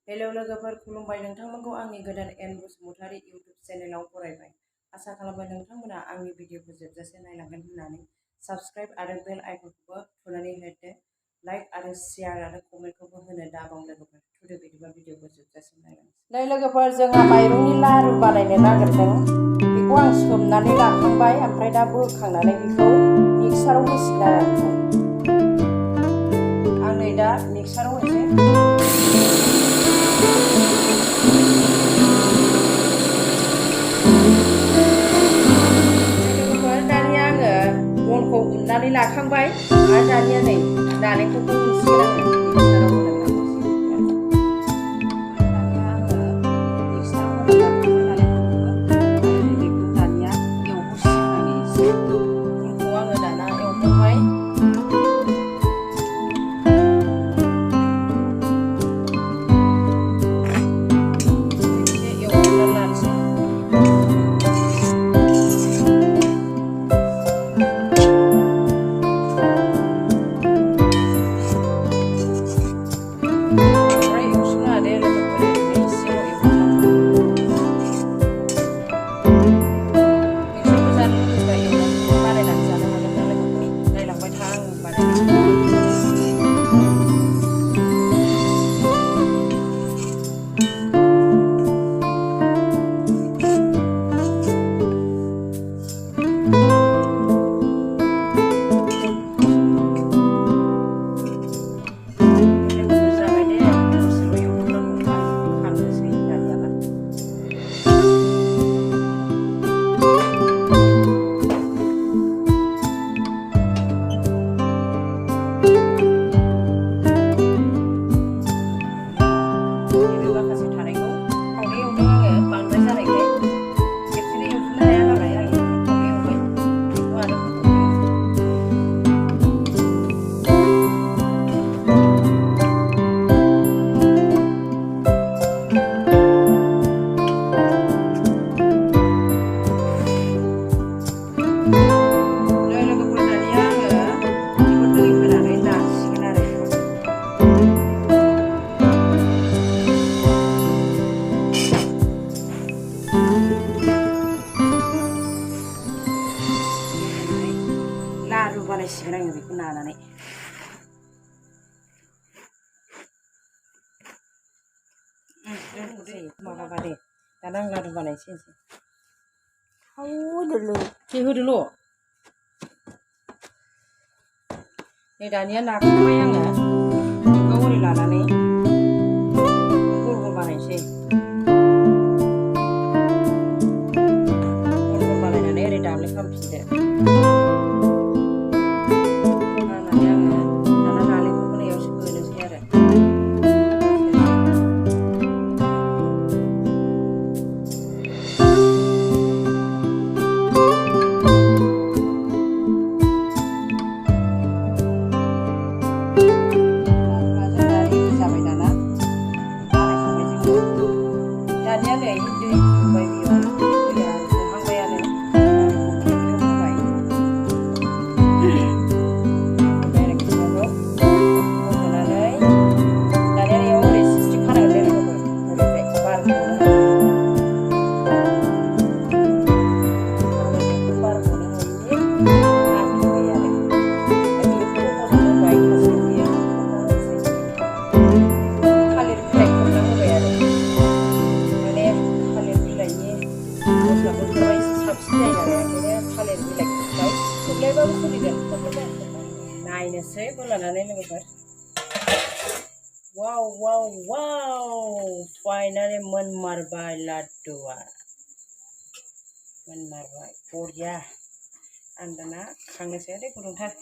Hello लोगोफोर, खुलुमबाय नोंथांमोनखौ आंनि गोदान एन बसुमतारी इउटिउब चेनेलाव फरायबाय। आसा खालामो नोंथांमोना आंनि भिडिअखौ जोबजासे नायलांगोन होननानै। साबस्क्राइब आरो बेल आइकनखौबो थुनानै होदो। लाइक आरो शेयार आरो कमेन्टखौबो होनो दाबाव लोगोफोर। थुदो बिदिबा भिडिअखौ जोबजासे नायलांसै। नै लोगोफोर, जोंहा माइरंनि लारु बानायनो नागिरदों। बेखौ आं सोमनानै लाखांबाय, ओमफ्राय दा बोखांनानै बेखौ मिक्साराव होसिगोन आरो आं नै दा मिक्साराव होनोसै। बनखौ उननानै लाखांबाय आरो दानिया नै नालेंखरखौ उनसिगोन आङो मिक्साराव होनानै दानिया आङो मिक्साराव होनानै लाखांबाय नालेंखरखौबो आरो बेखौ दानिया एवहोसिगोन आङो एसे। बनखौ आङो दाना एवहोबाय। एसे एवहोनानै लानोसै। लारु बानायसिगोन आङो बेखौ नानानै। माबाबा दे दाना आं लारु बानायनोसै होदोल'। नै दानिया नाखांबाय आङो बेखौ ओरै लानानै गल गल बानायनोसै। गल गल बानायनानै ओरै दाब्ले खालामफिनदो। दानिया नै दै फुदुंबाय, बेयाव दैया दुंहांबायानो होबाय होनानै दानिया बेयाव ओरै सिस्रि खानांगोन लोगोफोर, ओरैजाय बार गनो नायनोसै बोलानानै लोगोफोर। वाव वाव वाव, फाइनालि मोनमारबाय लाड्डुआ, मोनमारबाय बरिया। आं दाना खांनोसै दे, गुदुंथार।